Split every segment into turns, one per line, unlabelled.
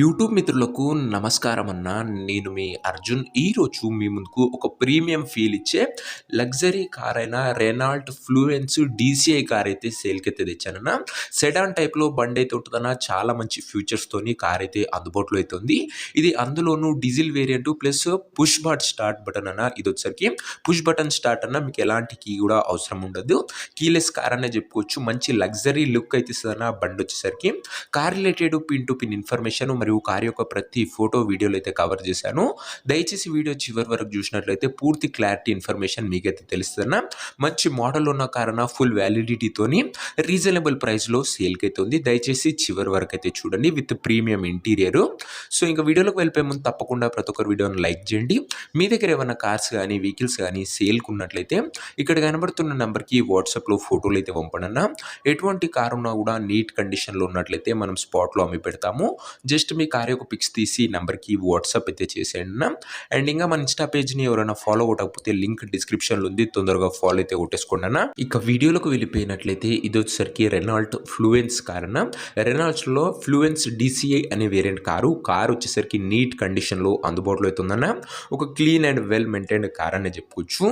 YouTube మిత్రులకు నమస్కారం అన్న. నేను మీ అర్జున్. ఈరోజు మీ ముందుకు ఒక ప్రీమియం ఫీల్ ఇచ్చే లగ్జరీ కార్ అయిన రెనాల్ట్ ఫ్లూయెన్స్ డీసీఐ కార్ అయితే సేల్‌కైతే తెచ్చానన్న. సెడాన్ టైప్‌లో బండైతే ఉంటదన్న. చాలా మంచి ఫీచర్స్‌తోని కార్ అయితే అందుబాటులో అయితే ఉంది. ఇది అందులోనూ diesel variant plus push button start button అన్న. ఇదొచ్చేసరికి పుష్ బటన్ స్టార్ట్ అన్న. మీకు ఎలాంటి కీ కూడా అవసరం ఉండదు. కీలెస్ కార్ అనే చెప్పుకోవచ్చు. మంచి లగ్జరీ లుక్ అయితే ఇస్తదన్న బండొచ్చేసరికి. Car related pin to pin information మరియు కార్ యొక్క ప్రతి ఫోటో వీడియోలో అయితే కవర్ చేశాను. దయచేసి వీడియో చివరి వరకు చూసినట్లయితే పూర్తి క్లారిటీ ఇన్ఫర్మేషన్ మీకైతే తెలుస్తుందన్న. మంచి మోడల్ ఉన్న కార్ అన్న. ఫుల్ వ్యాలిడిటీతోని రీజనబుల్ ప్రైస్లో సేల్కి అయితే ఉంది. దయచేసి చివరి వరకు అయితే చూడండి విత్ ప్రీమియం ఇంటీరియర్. సో ఇంకా వీడియోలోకి వెళ్ళిపోయే ముందు తప్పకుండా ప్రతి ఒక్కరు వీడియోని లైక్ చేయండి. మీ దగ్గర ఏమైనా కార్స్ కానీ వెహికల్స్ కానీ సేల్కి ఉన్నట్లయితే ఇక్కడ కనబడుతున్న నెంబర్కి వాట్సాప్లో ఫోటోలు అయితే పంపడన్న. ఎటువంటి కార్ ఉన్నా కూడా నీట్ కండిషన్లో ఉన్నట్లయితే మనం స్పాట్లో అమ్మి పెడతాము. జస్ట్ మీ కార్ యొక్క పిక్స్ తీసి నెంబర్కి వాట్సాప్ అయితే చేసేయండి. అండ్ ఇంకా మన ఇన్స్టా పేజ్ని ఎవరైనా ఫాలో కొట్టకపోతే లింక్ డిస్క్రిప్షన్లో ఉంది. తొందరగా ఫాలో అయితే కొట్టేసుకోండి అన్న. ఇక వీడియోలోకి వెళ్ళిపోయినట్లయితే ఇది వచ్చేసరికి రెనాల్ట్ ఫ్లూయెన్స్ కార్ అన్న. రెనాల్ట్స్లో ఫ్లూయెన్స్ డీసీఐ అనే వేరియంట్ కార్ వచ్చేసరికి నీట్ కండిషన్లో అందుబాటులో అయితే ఉందన్న. ఒక clean and well maintained car అనే చెప్పుకోవచ్చు.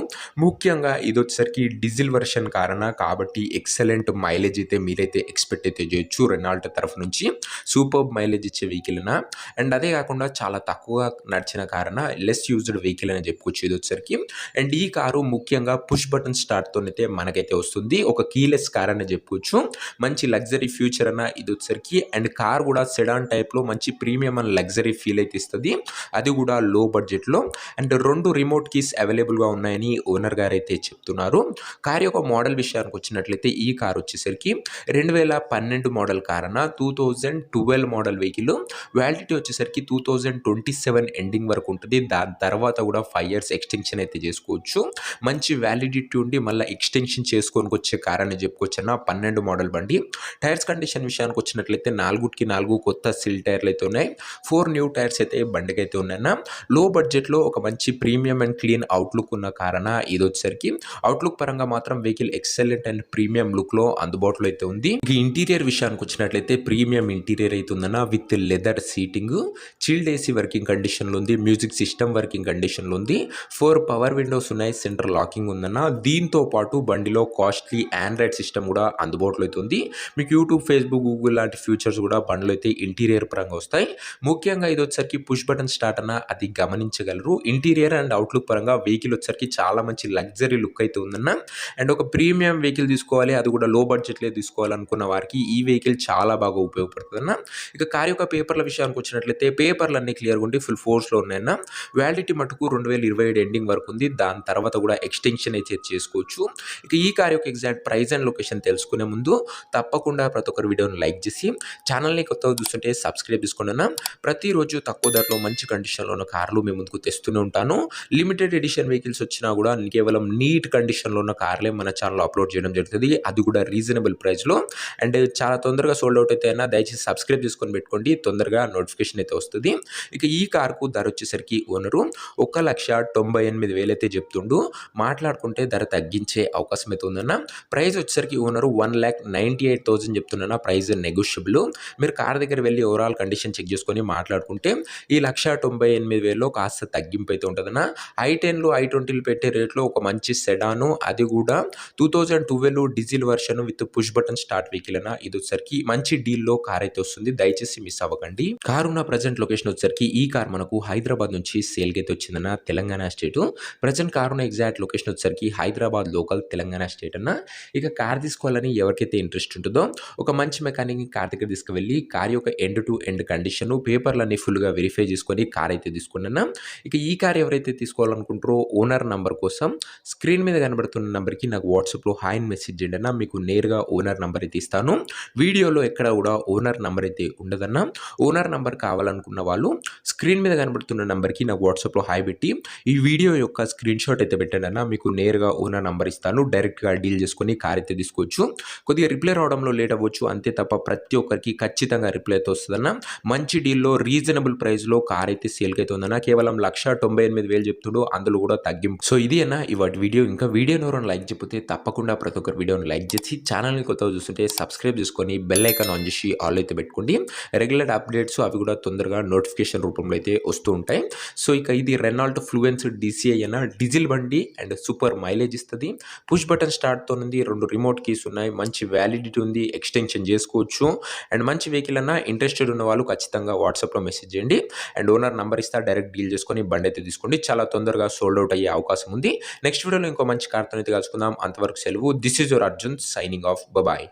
ముఖ్యంగా ఇది వచ్చేసరికి డీజిల్ వర్షన్ కార్ అన్న. కాబట్టి ఎక్సలెంట్ మైలేజ్ అయితే మీరైతే ఎక్స్పెక్ట్ అయితే చేయొచ్చు రెనాల్ట్ తరఫు నుంచి. సూపర్ మైలేజ్ ఇచ్చే వెహికల్ అన్న. అండ్ అదే కాకుండా చాలా తక్కువ నడిచిన కార్ అన్న. లెస్ యూజ్డ్ వెహికల్ అని చెప్పుకోవచ్చు ఇది వచ్చేసరికి. అండ్ ఈ కారు ముఖ్యంగా పుష్ బటన్ స్టార్ట్తో అయితే మనకైతే వస్తుంది. ఒక కీలెస్ కార్ అని చెప్పుకోవచ్చు. మంచి లగ్జరీ ఫ్యూచర్ అన్న ఇది వచ్చేసరికి. అండ్ కార్ కూడా సెడాన్ టైప్లో మంచి ప్రీమియం అండ్ లగ్జరీ ఫీల్ అయితే ఇస్తుంది. అది కూడా లో బడ్జెట్లో. అండ్ 2 రిమోట్ కీస్ అవైలబుల్గా ఉన్నాయని ఓనర్ గారు అయితే చెప్తున్నారు. కార్ యొక్క మోడల్ విషయానికి వచ్చినట్లయితే ఈ కార్ వచ్చేసరికి 2012 మోడల్ కార్ అన్న. 2012 మోడల్ వెహికల్. వ్యాలిడిటీ వచ్చేసరికి 2027 ఎండింగ్ వరకు ఉంటుంది. దాని తర్వాత కూడా 5 years ఎక్స్టెన్షన్ అయితే చేసుకోవచ్చు. మంచి వ్యాలిడిటీ ఉండి మళ్ళీ ఎక్స్టెన్షన్ చేసుకొని వచ్చే కార్ అని చెప్పుకోవచ్చు అన్న. 12 మోడల్ బండి. టైర్స్ కండిషన్ విషయానికి వచ్చినట్లయితే 4 కొత్త సిల్ టైర్లు అయితే ఉన్నాయి. 4 న్యూ టైర్స్ అయితే బండికి అయితే ఉన్నాయన్న. లో బడ్జెట్లో ఒక మంచి ప్రీమియం అండ్ క్లీన్ అవుట్లుక్ ఉన్న కార్ అన్న. ఇది వచ్చేసరికి అవుట్లుక్ పరంగా మాత్రం వెహికల్ ఎక్సలెంట్ అండ్ ప్రీమియం లుక్లో అందుబాటులో అయితే ఉంది. ఈ ఇంటీరియర్ విషయానికి వచ్చినట్లయితే ప్రీమియం ఇంటీరియర్ అయితే ఉందన్న. With leather seating, chilled AC working కండిషన్లో ఉంది. మ్యూజిక్ సిస్టమ్ వర్కింగ్ కండిషన్లో ఉంది. 4 పవర్ విండోస్ ఉన్నాయి. సెంట్రల్ లాకింగ్ ఉందన్న. దీంతో పాటు బండిలో కాస్ట్లీ ఆండ్రాయిడ్ సిస్టమ్ కూడా అందుబాటులో అయితే ఉంది. మీకు యూట్యూబ్, ఫేస్బుక్, గూగుల్ లాంటి ఫీచర్స్ కూడా బండిలో అయితే ఇంటీరియర్ పరంగా వస్తాయి. ముఖ్యంగా ఇది వచ్చేసరికి పుష్ బటన్ స్టార్ట్ అన్న. అది గమనించగలరు. ఇంటీరియర్ అండ్ అవుట్లుక్ పరంగా వెహికల్ వచ్చేసరికి చాలా మంచి లగ్జరీ లుక్ అయితే ఉందన్న. అండ్ ఒక ప్రీమియం వెహికల్ తీసుకోవాలి, అది కూడా లో బడ్జెట్లో తీసుకోవాలనుకున్న వారికి ఈ వెహికల్ చాలా బాగా ఉపయోగపడుతుంది అన్న. ఇక కార్ యొక్క పేపర్ల విషయానికి వచ్చినట్లయితే పేపర్లు అన్ని క్లియర్గా ఉండి ఫుల్ ఫోర్స్లో ఉన్నాయన్న. వ్యాలిడిటీ మటుకు 2027 ఎండింగ్ వరకు ఉంది. దాని తర్వాత కూడా ఎక్స్టెన్షన్ అయితే చేసుకోవచ్చు. ఇక ఈ కార్ యొక్క ఎగ్జాక్ట్ ప్రైస్ అండ్ లొకేషన్ తెలుసుకునే ముందు తప్పకుండా ప్రతి ఒక్కరు వీడియోని లైక్ చేసి ఛానల్ని కొత్తగా చూస్తుంటే సబ్స్క్రైబ్ చేసుకోండి అన్న. ప్రతిరోజు తక్కువ ధరలో మంచి కండిషన్లో ఉన్న కార్లు మీ ముందుకు తెస్తూనే ఉంటాను. లిమిటెడ్ ఎడిషన్ వెహికల్స్ వచ్చినా కూడా కేవలం నీట్ కండిషన్లో ఉన్న కార్లే మన ఛానల్లో అప్లోడ్ చేయడం జరుగుతుంది. అది కూడా రీజనబుల్ ప్రైస్లో. అండ్ చాలా తొందరగా సోల్డ్ అవుట్ అయితే అన్న. దయచేసి సబ్స్క్రైబ్ చేసుకొని పెట్టుకోండి. తొందరగా నోటిఫికేషన్ అయితే వస్తుంది. ఇక ఈ కార్కు ధర వచ్చేసరికి ఓనరు 1,98,000 అయితే చెప్తుండు. మాట్లాడుకుంటే ధర తగ్గించే అవకాశం అయితే ఉందన్న. ప్రైస్ వచ్చేసరికి ఓనరు 1,98,000 చెప్తున్నా. Price negotiable. మీరు కార్ దగ్గర వెళ్ళి ఓవరాల్ కండిషన్ చెక్ చేసుకొని మాట్లాడుకుంటే ఈ 1,98,000లో కాస్త తగ్గింపు అయితే ఉంటుందన్న. i10లు i20లు పెట్టే రేట్లో ఒక మంచి సెడాను, అది కూడా 2012 diesel version with push button start vehicle అన్న. ఇది వచ్చేసరికి మంచి డీల్లో కార్ అయితే వస్తుంది. దయచేసి మిస్ అవ్వకండి. కార్ ఉన్న ప్రజెంట్ లొకేషన్ వచ్చేసరికి ఈ కార్ మనకు హైదరాబాద్ నుంచి సేల్కి అయితే వచ్చిందన్న. తెలంగాణ స్టేట్. ప్రజెంట్ కార్ ఉన్న ఎగ్జాక్ట్ లొకేషన్ వచ్చేసరికి హైదరాబాద్ లోకల్, తెలంగాణ స్టేట్ అన్న. ఇక కార్ తీసుకోవాలని ఎవరికైతే ఇంట్రెస్ట్ ఉంటుందో ఒక మంచి మెకానిక్ కార్ దగ్గర తీసుకువెళ్ళి కార్ యొక్క ఎండ్ టు ఎండ్ కండిషన్, పేపర్లన్నీ ఫుల్గా వెరిఫై చేసుకొని కార్ అయితే తీసుకున్నా. ఇక ఈ కార్ ఎవరైతే తీసుకోవాలనుకుంటారో ఓనర్ నంబర్ కోసం స్క్రీన్ మీద కనబడుతున్న నెంబర్కి నాకు వాట్సాప్లో హాయ్ అని మెసేజ్ చేయండి అన్న. మీకు నేరుగా ఓనర్ నెంబర్ అయితే ఇస్తాను. వీడియోలో ఎక్కడ కూడా ఓనర్ నెంబర్ అయితే ఉండదన్న. ఓనర్ నెంబర్ కావాలనుకున్న వాళ్ళు స్క్రీన్ మీద కనబడుతున్న నెంబర్కి నాకు వాట్సాప్లో హాయ్ పెట్టి ఈ వీడియో యొక్క స్క్రీన్ షాట్ అయితే పెట్టండి అన్న. మీకు నేరుగా ఓనర్ నెంబర్ ఇస్తాను. డైరెక్ట్గా డీల్ చేసుకొని కార్ అయితే తీసుకోవచ్చు. కొద్దిగా రిప్లై రావడంలో లేట్ అవ్వచ్చు అంతే తప్ప ప్రతి ఒక్కరికి ఖచ్చితంగా రిప్లై అయితే వస్తుందన్న. మంచి డీల్లో రీజనబుల్ ప్రైస్లో కార్ అయితే సేల్కి అయితే ఉందన్న. కేవలం 1,98,000 చెప్తుడు, అందులో కూడా తగ్గింపు. సో ఇది అన్న ఇవాటి వీడియో. ఇంకా వీడియోని ఎవరైనా లైక్ చెప్పితే తప్పకుండా ప్రతి ఒక్కరు వీడియోని లైక్ చేసి ఛానల్ని కొత్తగా చూస్తుంటే సబ్స్క్రైబ్ చేసుకొని బెల్ ఐకాన్ ఆన్ చేసి ఆల్ అయితే పెట్టుకోండి. రెగ్యులర్ అప్డేట్ అప్డేట్స్ అవి కూడా తొందరగా నోటిఫికేషన్ రూపంలో అయితే వస్తూ ఉంటాయి. సో ఇక ఇది రెనాల్ట్ ఫ్లూయెన్స్ డీసీఐ అన్న డీజిల్ బండి అండ్ సూపర్ మైలేజ్ ఇస్తుంది. పుష్ బటన్ స్టార్ట్తో ఉంది, 2 రిమోట్ కీస్ ఉన్నాయి, మంచి వ్యాలిడిటీ ఉంది, ఎక్స్టెన్షన్ చేసుకోవచ్చు. అండ్ మంచి వెహికల్ అన్న ఇంట్రెస్టెడ్ ఉన్న వాళ్ళు ఖచ్చితంగా వాట్సాప్లో మెసేజ్ చేయండి. అండ్ ఓనర్ నంబర్ ఇస్తా, డైరెక్ట్ డీల్ చేసుకొని బండి అయితే తీసుకోండి. చాలా తొందరగా సోల్డ్ అవుట్ అయ్యే అవకాశం ఉంది. నెక్స్ట్ వీడియోలో ఇంకో మంచి కార్తో అయితే కలుసుకుందాం. అంతవరకు సెలవు. This is your Arjun signing off. Bye.